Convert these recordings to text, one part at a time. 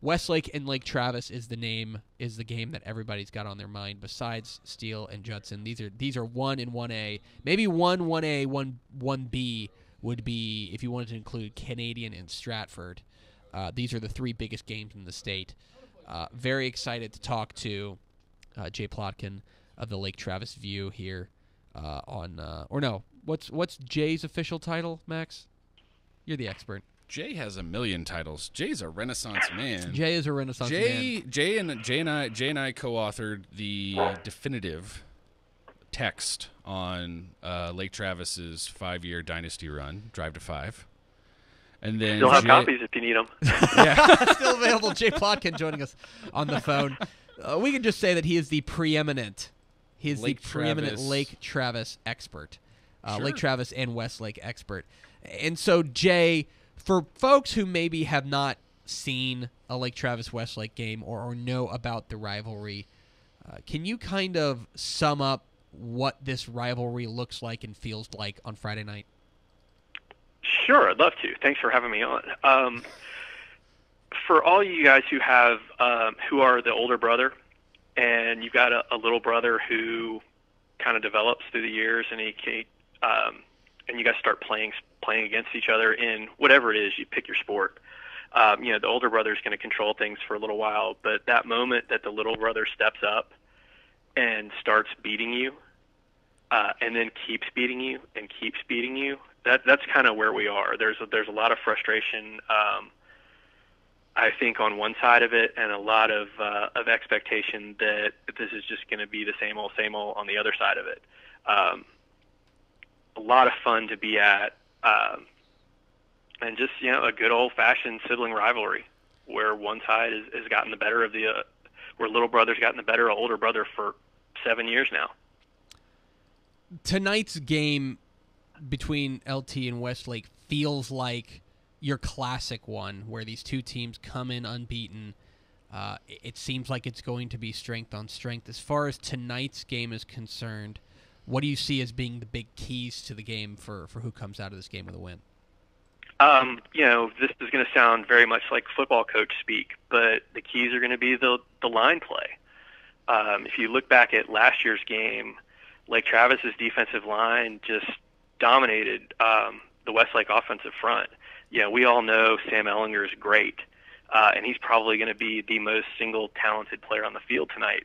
Westlake and Lake Travis is the game that everybody's got on their mind besides Steele and Judson. These are 1 and 1A. Maybe 1A, 1B would be if you wanted to include Canadian and Stratford. These are the 3 biggest games in the state. Very excited to talk to Jay Plotkin of the Lake Travis View here what's Jay's official title, Max? You're the expert. Jay has a million titles. Jay's a Renaissance man. Jay is a Renaissance man. Jay and I co-authored the definitive text on Lake Travis's 5-year dynasty run, Drive to 5. And then still have copies if you need them. Yeah. Still available. Jay Plotkin joining us on the phone. We can just say that he is the preeminent. He is Lake the preeminent Travis. Lake Travis expert. Sure. Lake Travis and Westlake expert. And so, Jay, for folks who maybe have not seen a Lake Travis-Westlake game or know about the rivalry, can you kind of sum up what this rivalry looks like and feels like on Friday night? Sure, I'd love to. Thanks for having me on. For all you guys who have who are the older brother, and you've got a little brother who kind of develops through the years, and and you guys start playing against each other in whatever it is you pick your sport. The older brother is going to control things for a little while, but that moment that the little brother steps up and starts beating you, and then keeps beating you and keeps beating you, that's kind of where we are. There's a lot of frustration, I think, on one side of it, and a lot of expectation that this is just going to be the same old on the other side of it. A lot of fun to be at, and just a good old-fashioned sibling rivalry where one side has gotten the better of where little brother's gotten the better of older brother for 7 years now. Tonight's game between LT and Westlake feels like your classic one where these two teams come in unbeaten. It seems like it's going to be strength on strength. As far as tonight's game is concerned, what do you see as being the big keys to the game for who comes out of this game with a win? This is going to sound very much like football coach speak, but the keys are going to be the line play. If you look back at last year's game, Lake Travis's defensive line just dominated the Westlake offensive front. We all know Sam Ellinger is great, and he's probably going to be the most single-talented player on the field tonight.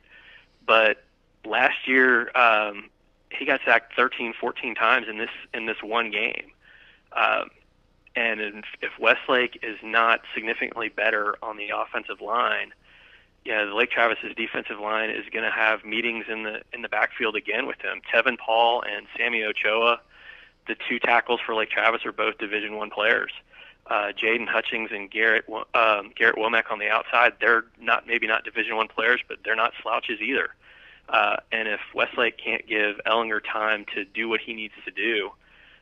But last year, he got sacked 13, 14 times in this one game. And if Westlake is not significantly better on the offensive line, the Lake Travis's defensive line is going to have meetings in the backfield again with him. Tevin Paul and Sammy Ochoa, the 2 tackles for Lake Travis, are both Division I players. Jaden Hutchings and Garrett Womack on the outside, they're maybe not Division I players, but they're not slouches either. And if Westlake can't give Ellinger time to do what he needs to do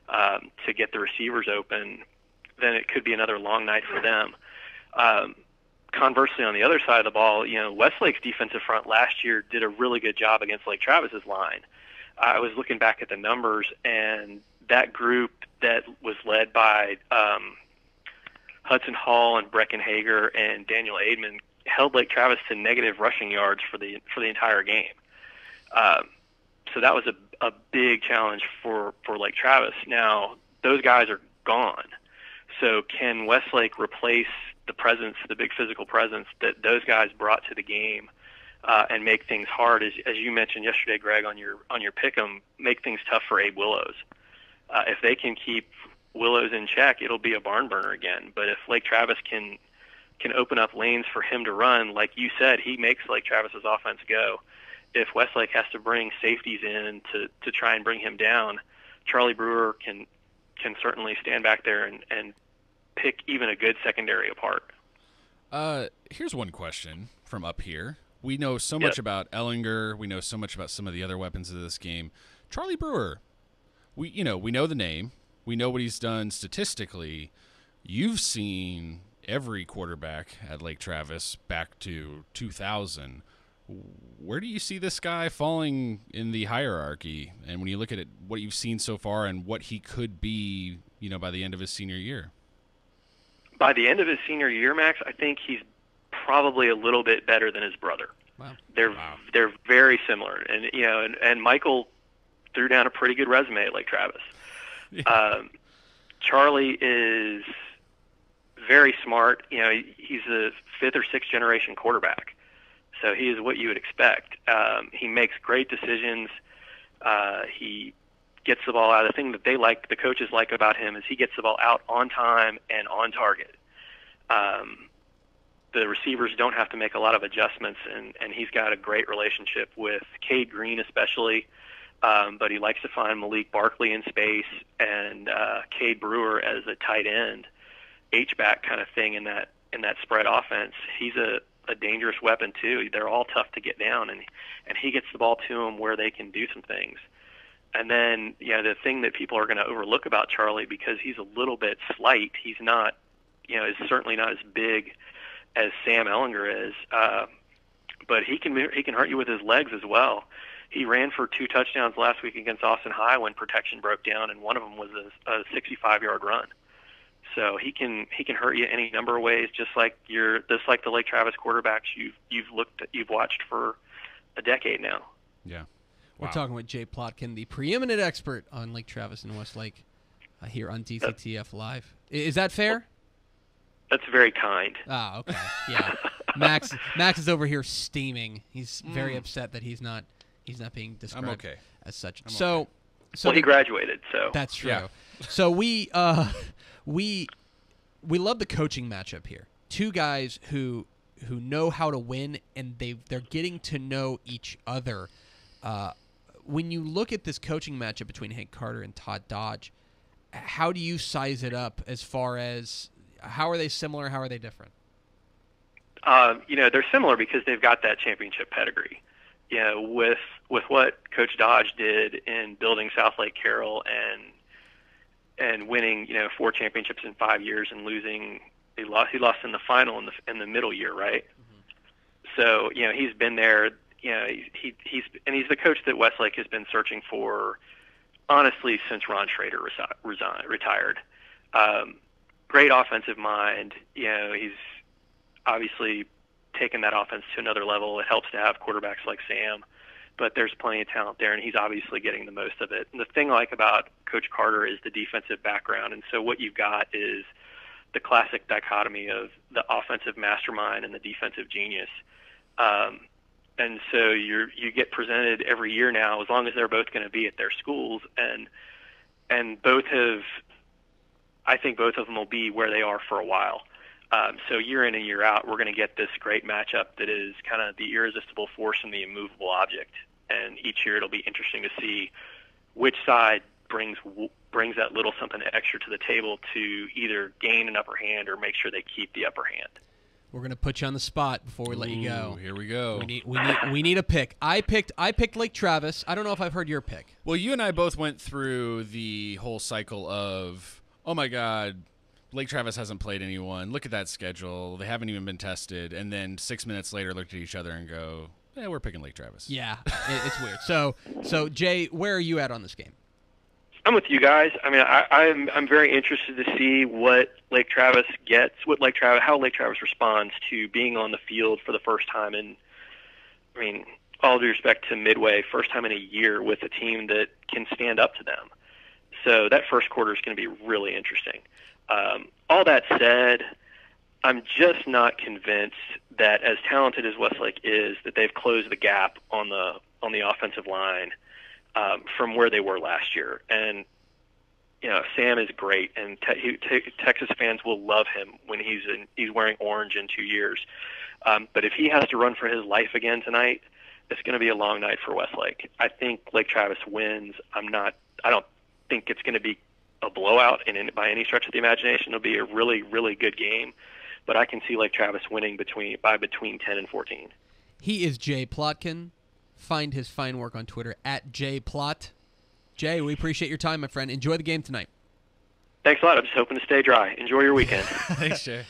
to get the receivers open, then it could be another long night for them. Conversely, on the other side of the ball, Westlake's defensive front last year did a really good job against Lake Travis's line. I was looking back at the numbers, and that group that was led by Hudson Hall and Brecken Hager and Daniel Aidman held Lake Travis to negative rushing yards for the entire game. So that was a big challenge for Lake Travis. Now, those guys are gone. So can Westlake replace the big physical presence that those guys brought to the game and make things hard, as you mentioned yesterday, Greg, on your pick'em, make things tough for Abe Willows. If they can keep Willows in check, it'll be a barn burner again. But if Lake Travis can open up lanes for him to run, like you said, he makes Lake Travis's offense go. If Westlake has to bring safeties in to try and bring him down, Charlie Brewer can certainly stand back there and pick even a good secondary apart. Here's one question from up here. We know so much about Ellinger. We know so much about some of the other weapons of this game. Charlie Brewer, we know the name. We know what he's done statistically. You've seen every quarterback at Lake Travis back to 2000. Where do you see this guy falling in the hierarchy? And when you look at it, what you've seen so far and what he could be, by the end of his senior year? By the end of his senior year, Max, I think he's probably a little bit better than his brother. Wow. They're very similar, and and Michael threw down a pretty good resume like Travis. Yeah. Charlie is very smart. He's a 5th or 6th generation quarterback, so he is what you would expect. He makes great decisions. He gets the ball out. The thing that the coaches like about him, is he gets the ball out on time and on target. The receivers don't have to make a lot of adjustments, and he's got a great relationship with Cade Green especially, but he likes to find Malik Barkley in space and Cade Brewer as a tight end, H-back kind of thing in that spread offense. He's a dangerous weapon too. They're all tough to get down, and he gets the ball to them where they can do some things. And then, the thing that people are going to overlook about Charlie, because he's a little bit slight, he's not, is certainly not as big as Sam Ehlinger is, but he can hurt you with his legs as well. He ran for 2 touchdowns last week against Austin High when protection broke down, and one of them was a 65-yard run. So he can hurt you any number of ways, just like the Lake Travis quarterbacks you've watched for a decade now. Yeah. We're talking with Jay Plotkin, the preeminent expert on Lake Travis and Westlake, here on DCTF Live. Is that fair? That's very kind. Ah, okay. Yeah. Max is over here steaming. He's very upset that he's not being described as such. So he graduated, so that's true. Yeah. So we love the coaching matchup here. 2 guys who know how to win, and they're getting to know each other. When you look at this coaching matchup between Hank Carter and Todd Dodge, how do you size it up as far as how are they similar, how are they different? They're similar because they've got that championship pedigree. With what Coach Dodge did in building South Lake Carroll and winning, 4 championships in 5 years and losing, he lost in the final in the middle year, right? Mm-hmm. So he's been there. He's the coach that Westlake has been searching for, honestly, since Ron Schrader retired. Great offensive mind. He's obviously taken that offense to another level. It helps to have quarterbacks like Sam, but there's plenty of talent there, and he's obviously getting the most of it. And the thing I like about Coach Carter is the defensive background, and so what you've got is the classic dichotomy of the offensive mastermind and the defensive genius. And so you get presented every year now, as long as they're both going to be at their schools, and I think both of them will be where they are for a while. So year in and year out, we're going to get this great matchup that is kind of the irresistible force and the immovable object. And each year it'll be interesting to see which side brings that little something extra to the table to either gain an upper hand or make sure they keep the upper hand. We're going to put you on the spot before we let you go. Here we go. We need a pick. I picked Lake Travis. I don't know if I've heard your pick. Well, you and I both went through the whole cycle of, oh my God, Lake Travis hasn't played anyone. Look at that schedule. They haven't even been tested. And then 6 minutes later, looked at each other and go, yeah, we're picking Lake Travis. Yeah, it's weird. So Jay, where are you at on this game? I'm with you guys. I mean, I'm very interested to see what Lake Travis gets, how Lake Travis responds to being on the field for the first time in, all due respect to Midway, first time in a year with a team that can stand up to them. So that first quarter is going to be really interesting. All that said, I'm just not convinced that, as talented as Westlake is, that they've closed the gap on the offensive line from where they were last year. And Sam is great, and Texas fans will love him when he's wearing orange in 2 years. But if he has to run for his life again tonight, it's going to be a long night for Westlake. I think Lake Travis wins. I don't think it's going to be a blowout by any stretch of the imagination. It'll be a really, really good game, but I can see Lake Travis winning by between 10 and 14. He is Jay Plotkin. Find his fine work on Twitter at JPlot. Jay, we appreciate your time, my friend. Enjoy the game tonight. Thanks a lot. I'm just hoping to stay dry. Enjoy your weekend. Thanks, Jay.